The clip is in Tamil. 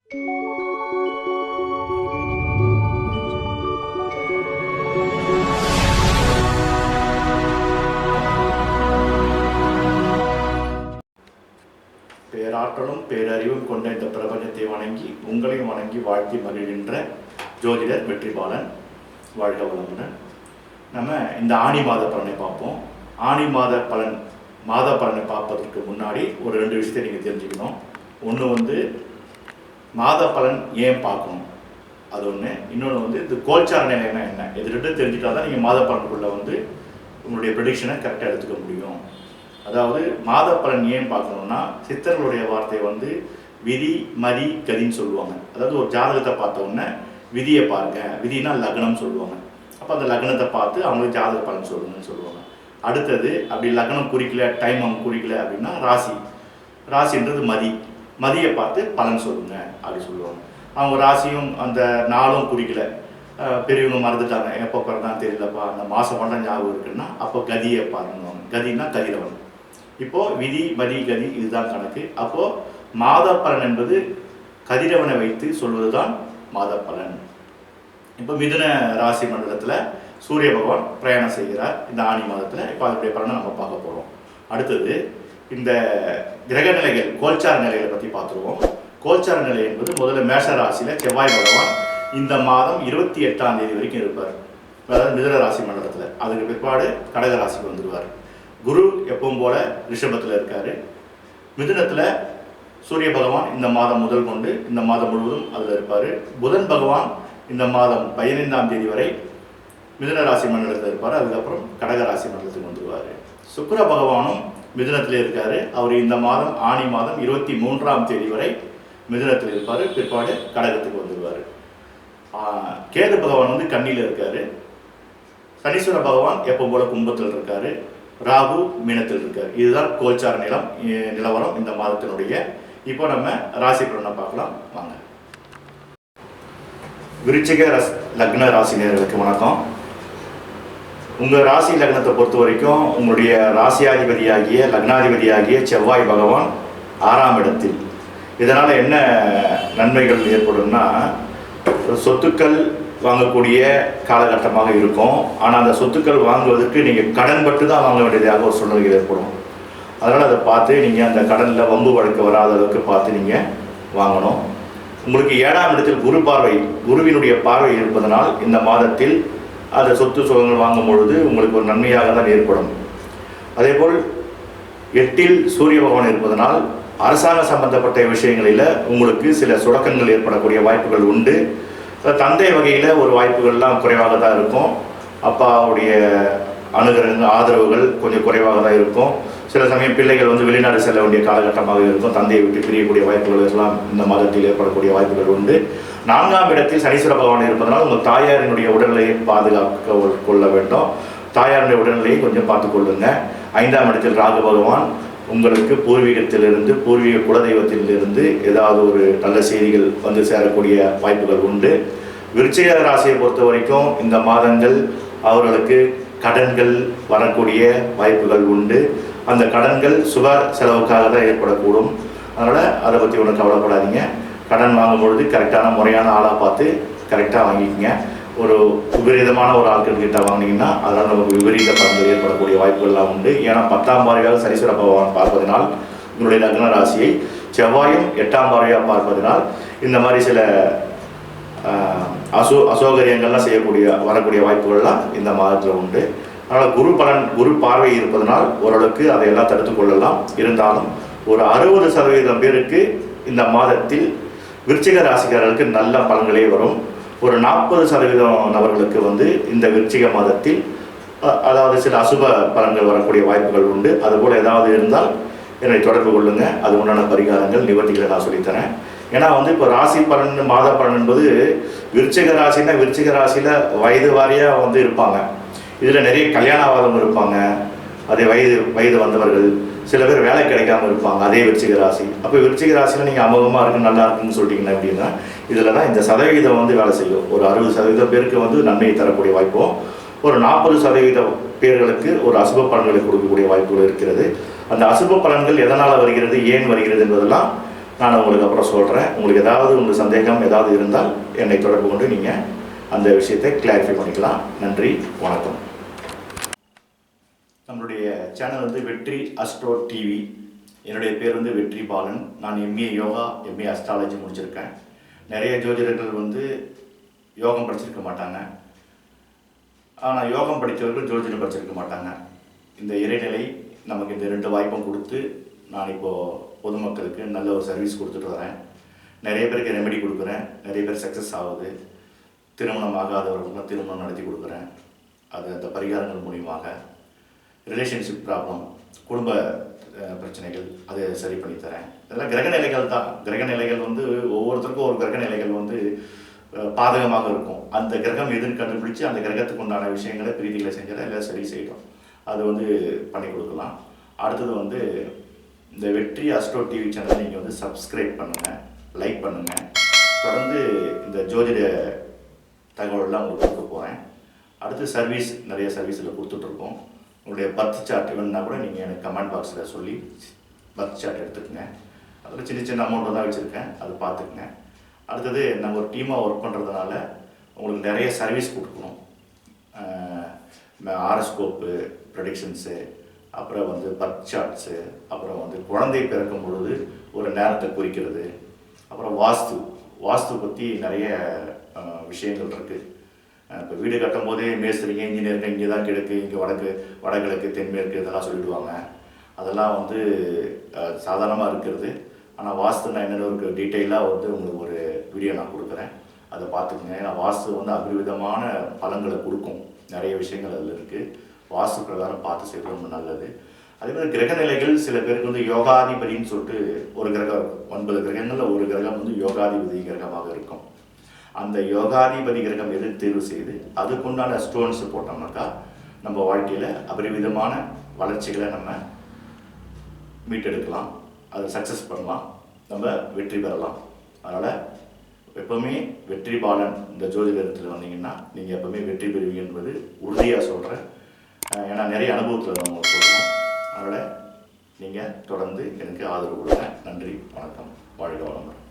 பேராற்றலும் பேரறிவும் கொண்ட இந்த பிரபஞ்சத்தை வணங்கி உங்களையும் வணங்கி வாழ்த்தி மகிழ்கின்ற ஜோதிடர் வெற்றிபாலன். வாழ்க வளமுடன். நம்ம இந்த ஆணி மாத பலனை பார்ப்போம். ஆணி மாத பலனை பார்ப்பதற்கு முன்னாடி ஒரு 2 விஷயத்தை நீங்கள் தெரிஞ்சுக்கணும். ஒன்று மாத பலன் ஏன் பார்க்கணும், அது ஒன்று. இன்னொன்று இது கோல்சார நிலைனா என்ன, இது 2 தெரிஞ்சுட்டா தான் நீங்கள் மாத பலனுக்குள்ளே உங்களுடைய ப்ரெடிக்ஷனை கரெக்டாக எடுத்துக்க முடியும். அதாவது மாத பலன் ஏன் பார்க்கணும்னா, சித்தர்களுடைய வார்த்தை விதி மதி கதின்னு சொல்லுவாங்க. அதாவது ஒரு ஜாதகத்தை பார்த்த உடனே விதியை பாருங்க, விதினா லக்னம் சொல்லுவாங்க. அப்போ அந்த லக்னத்தை பார்த்து அவங்களுக்கு ஜாதக பலன் சொல்லுங்கன்னு சொல்லுவாங்க. அடுத்தது அப்படி லக்னம் குறிக்கல, டைம் அவங்க குறிக்கல அப்படின்னா ராசின்றது மதியை பார்த்து பலன் சொல்லுங்க அப்படி சொல்லுவாங்க. அவங்க ராசியும் அந்த நாளும் குறிக்கல, பெரியவங்க மறந்துட்டாங்க, எப்போ பிறந்தான்னு தெரியலப்பா, அந்த மாதம் மட்டும் ஞாபகம் இருக்குன்னா அப்போ கதியை பாருங்க. கதினா கதிரவன். இப்போது விதி மதி கதி இதுதான் கணக்கு. அப்போது மாத பலன் என்பது கதிரவனை வைத்து சொல்வது தான் மாத பலன். இப்போ மிதுன ராசி மண்டலத்தில் சூரிய பகவான் பிரயாணம் செய்கிறார் இந்த ஆணி மாதத்தில். இப்போ அதனுடைய பலனை நம்ம பார்க்க போகிறோம். அடுத்தது இந்த கிரக நிலைகள், கோல்சார நிலைகளை பற்றி பார்த்துருவோம். கோல்சார நிலை என்பது முதல்ல மேஷ ராசியில் செவ்வாய் பகவான் இந்த மாதம் 28ஆம் தேதி வரைக்கும் இருப்பார், அதாவது மிதுன ராசி மண்டலத்தில். அதுக்கு பிற்பாடு கடக ராசிக்கு வந்துடுவார். குரு எப்பவும் போல ரிஷபத்தில் இருக்கார். மிதுனத்தில் சூரிய பகவான் இந்த மாதம் முதல் கொண்டு இந்த மாதம் முழுவதும் அதில் இருப்பார். புதன் பகவான் இந்த மாதம் 15ஆம் தேதி வரை மிதுன ராசி மண்டலத்தில் இருப்பார். அதுக்கப்புறம் கடக ராசி மண்டலத்துக்கு வந்துடுவார். சுக்கிர பகவானும் மிதுனத்தில் இருக்கார். அவர் இந்த மாதம் ஆணி மாதம் 23ஆம் தேதி வரை மிதுனத்தில் இருப்பார். பிற்பாடு கடகத்துக்கு வந்துடுவார். கேது பகவான் கன்னியில் இருக்கார். சனீஸ்வர பகவான் எப்போ போல கும்பத்தில் இருக்கார். ராகு மீனத்தில் இருக்கார். இதுதான் கோல்சார நிலவரம் இந்த மாதத்தினுடைய. இப்போ நம்ம ராசி பலனை பார்க்கலாம் வாங்க. விருச்சிக லக்ன ராசி நேயர்களுக்கு வணக்கம். உங்கள் ராசி லக்னத்தை பொறுத்த வரைக்கும் உங்களுடைய ராசியாதிபதியாகிய லக்னாதிபதியாகிய செவ்வாய் பகவான் 6ஆம் இடத்தில். இதனால் என்ன நன்மைகள் ஏற்படும்னா, சொத்துக்கள் வாங்கக்கூடிய காலகட்டமாக இருக்கும். ஆனால் அந்த சொத்துக்கள் வாங்குவதற்கு நீங்கள் கடன் பட்டு தான் வாங்க வேண்டியதாக ஒரு சூழ்நிலைகள் ஏற்படும். அதனால் அதை பார்த்து நீங்கள் அந்த கடனில் வம்பு வழக்கு வராத அளவுக்கு பார்த்து நீங்கள் வாங்கணும். உங்களுக்கு 7ஆம் இடத்தில் குரு பார்வை, குருவினுடைய பார்வை இருப்பதனால் இந்த மாதத்தில் அந்த சொத்து சுகங்கள் வாங்கும் பொழுது உங்களுக்கு ஒரு நன்மையாக தான் ஏற்படும். அதேபோல் 8இல் சூரிய பகவான் இருப்பதனால் அரசாங்க சம்பந்தப்பட்ட விஷயங்களில் உங்களுக்கு சில சுடக்கங்கள் ஏற்படக்கூடிய வாய்ப்புகள் உண்டு. தந்தை வகையில் ஒரு வாய்ப்புகள்லாம் குறைவாக தான் இருக்கும். அப்பாவுடைய அணுகிற ஆதரவுகள் கொஞ்சம் குறைவாக தான் இருக்கும். சில சமயம் பிள்ளைகள் வெளிநாடு செல்ல வேண்டிய காலகட்டமாக இருக்கும். தந்தையை விட்டு பிரியக்கூடிய வாய்ப்புகள் எல்லாம் இந்த மாதத்தில் ஏற்படக்கூடிய வாய்ப்புகள் உண்டு. 4ஆம் இடத்தில் சனீஸ்வர பகவான் இருப்பதனால் உங்கள் தாயாரினுடைய உடல்நிலையை பாதுகாக்க கொள்ள வேண்டும். தாயாருடைய உடல்நிலையை கொஞ்சம் பார்த்து கொள்ளுங்க. 5ஆம் இடத்தில் ராகு பகவான் உங்களுக்கு பூர்வீகத்திலிருந்து, பூர்வீக குலதெய்வத்திலிருந்து ஏதாவது ஒரு நல்ல செய்திகள் சேரக்கூடிய வாய்ப்புகள் உண்டு. விருச்சிக ராசியை பொறுத்த வரைக்கும் இந்த மாதங்கள் அவர்களுக்கு கடன்கள் வரக்கூடிய வாய்ப்புகள் உண்டு. அந்த கடன்கள் சுப செலவுக்காக தான் ஏற்படக்கூடும். அதனால் அதை பற்றி ஒன்றும் கவலைப்படாதீங்க. கடன் வாங்கும் பொழுது கரெக்டான முறையான ஆளாக பார்த்து கரெக்டாக வாங்கிக்கோங்க. ஒரு விபரீதமான ஒரு ஆட்கள் கிட்ட வாங்கினீங்கன்னா அதனால் நமக்கு விபரீத பலன்கள் ஏற்படக்கூடிய வாய்ப்புகள்லாம் உண்டு. ஏன்னா 10ஆம் பார்வையாக சனீஸ்வர பகவான் பார்ப்பதனால் உங்களுடைய லக்ன ராசியை, செவ்வாயும் 8ஆம் பார்வையாக பார்ப்பதனால் இந்த மாதிரி சில அசௌகரியங்கள்லாம் வரக்கூடிய வாய்ப்புகள்லாம் இந்த மாதத்தில் உண்டு. அதனால் குரு பார்வை இருப்பதனால் ஓரளவுக்கு அதையெல்லாம் தடுத்து கொள்ளலாம். இருந்தாலும் ஒரு 60% பேருக்கு இந்த மாதத்தில் விருச்சிக ராசிக்காரர்களுக்கு நல்ல பலன்களே வரும். ஒரு 40% நபர்களுக்கு இந்த விருச்சிக மாதத்தில் அதாவது சில அசுப பலன்கள் வரக்கூடிய வாய்ப்புகள் உண்டு. அதுபோல் ஏதாவது இருந்தால் என்னை தொடர்பு கொள்ளுங்கள். அது உண்டான பரிகாரங்கள் நிவர்த்திகளை நான் சொல்லித்தரேன். ஏன்னா இப்போ ராசி பலன், மாத பலன் என்பது விருச்சிக ராசின்னா விருச்சிக ராசியில் வயது வாரியாக இருப்பாங்க. இதில் நிறைய கல்யாணவாதம் இருப்பாங்க. அதே வயது வந்தவர்கள், சில பேர் வேலை கிடைக்காம இருப்பாங்க. அதே விருச்சிக ராசி. அப்போ விருச்சிக ராசியில் நீங்கள் அமோகமாக இருக்கு, நல்லா இருக்குன்னு சொல்லிட்டீங்கன்னா அப்படின்னா இதில் தான் இந்த சதவீதம் வேலை செய்யும். ஒரு 60% பேருக்கு நன்மையை தரக்கூடிய வாய்ப்பும், ஒரு 40% பேர்களுக்கு ஒரு அசுப பலன்களை கொடுக்கக்கூடிய வாய்ப்புகள் இருக்கிறது. அந்த அசுப பலன்கள் எதனால் வருகிறது, ஏன் வருகிறது என்பதெல்லாம் நான் உங்களுக்கு அப்புறம் சொல்கிறேன். உங்களுக்கு உங்களுக்கு சந்தேகம் ஏதாவது இருந்தால் என்னை தொடர்பு கொண்டு நீங்கள் அந்த விஷயத்தை கிளாரிஃபை பண்ணிக்கலாம். நன்றி, வணக்கம். நம்மளுடைய சேனல் வெற்றி அஸ்ட்ரோ டிவி. என்னுடைய பேர் வெற்றி பாலன். நான் எம்ஏ யோகா, எம்ஏ அஸ்ட்ராலஜி முடிச்சிருக்கேன். நிறைய ஜோதிடர்கள் யோகம் படிச்சிருக்க மாட்டாங்க. ஆனால் யோகம் படித்தவர்கள் ஜோதிடம் படிச்சிருக்க மாட்டாங்க. இந்த இறைநிலை நமக்கு இந்த 2 வாய்ப்பும் கொடுத்து நான் இப்போது பொதுமக்களுக்கு நல்ல ஒரு சர்வீஸ் கொடுத்துட்டு வரேன். நிறைய பேருக்கு ரெமெடி கொடுக்குறேன். நிறைய பேர் சக்ஸஸ் ஆகுது. திருமணம் ஆகாதவர்களுக்கு திருமணம் நடத்தி கொடுக்குறேன். அது அந்த பரிகாரங்கள் மூலியமாக ரிலேஷன்ஷிப் ப்ராப்ளம், குடும்ப பிரச்சனைகள் அதை சரி பண்ணி தரேன். இதெல்லாம் கிரகநிலைகள் தான். கிரகநிலைகள் ஒவ்வொருத்தருக்கும் ஒரு கிரகநிலைகள் பாதகமாக இருக்கும். அந்த கிரகம் எதுன்னு கண்டுபிடிச்சி அந்த கிரகத்துக்கு உண்டான விஷயங்களை பிரீதிகளை செஞ்சால் எல்லாம் சரி செய்யும். அது பண்ணி கொடுக்கலாம். அடுத்தது இந்த வெற்றி அஸ்ட்ரோ டிவி சேனலை நீங்கள் சப்ஸ்கிரைப் பண்ணுங்கள், லைக் பண்ணுங்கள். தொடர்ந்து இந்த ஜோதிட தகவலெல்லாம் உங்களுக்கு கொடுக்க போகிறேன். அடுத்து சர்வீஸ், நிறைய சர்வீஸில் கொடுத்துட்ருக்கோம். உங்களுடைய பர்த் சார்ட் வேணுன்னா கூட நீங்கள் எனக்கு கமெண்ட் பாக்ஸில் சொல்லி பர்த் சார்ட் எடுத்துக்கங்க. அதில் சின்ன சின்ன அமௌண்ட் தான் வச்சுருக்கேன், அது பார்த்துக்குங்க. அடுத்தது நாங்கள் ஒரு டீமாக ஒர்க் பண்ணுறதுனால உங்களுக்கு நிறைய சர்வீஸ் கொடுக்கணும். ஆரோஸ்கோப்பு ப்ரெடிக்ஷன்ஸு, அப்புறம் பர்த் சார்ட்ஸு, அப்புறம் குழந்தை பிறக்கும் பொழுது ஒரு நேரத்தை குறிக்கிறது, அப்புறம் வாஸ்து பற்றி நிறைய விஷயங்கள் இருக்குது. இப்போ வீடு கட்டும் போதே மேஸ்திரிங்க, இன்ஜினியருங்க இங்கே தான் கிழக்கு, இங்கே வடகிழக்கு, தென்மேற்கு இதெல்லாம் சொல்லிவிடுவாங்க. அதெல்லாம் சாதாரணமாக இருக்கிறது. ஆனால் வாஸ்துன்னா என்னென்ன ஒரு டீட்டெயிலாக உங்களுக்கு ஒரு வீடியோ நான் கொடுக்குறேன், அதை பார்த்துக்குங்க. ஏன்னா வாஸ்து அபரிவிதமான பலன்களை கொடுக்கும். நிறைய விஷயங்கள் அதில் இருக்குது. வாஸ்து பிரகாரம் பார்த்து செய்வது ரொம்ப நல்லது. அதே மாதிரி கிரகநிலைகள், சில பேருக்கு யோகாதிபதினு சொல்லிட்டு ஒரு கிரகம் இருக்கும். 9 கிரகங்களில் ஒரு கிரகம் யோகாதிபதி கிரகமாக இருக்கும். அந்த யோகாதிபதி கிரகம் எது தேர்வு செய்து அதுக்குண்டான ஸ்டோன்ஸ் போட்டோம்னாக்கா நம்ம வாழ்க்கையில் அபரிவிதமான வளர்ச்சிகளை நம்ம மீட்டெடுக்கலாம். அதை சக்ஸஸ் பண்ணலாம், நம்ம வெற்றி பெறலாம். அதனால் எப்போவுமே வெற்றி பாலன் இந்த ஜோதிடத்தில் வந்தீங்கன்னா நீங்கள் எப்போவுமே வெற்றி பெறுவீங்க என்பது உறுதியாக சொல்கிறேன். ஏன்னா நிறைய அனுபவத்தில் நம்ம சொல்கிறோம். அதனால் நீங்கள் தொடர்ந்து எனக்கு ஆதரவு கொடுங்க. நன்றி, வணக்கம், வாழ்க வளமுடன்.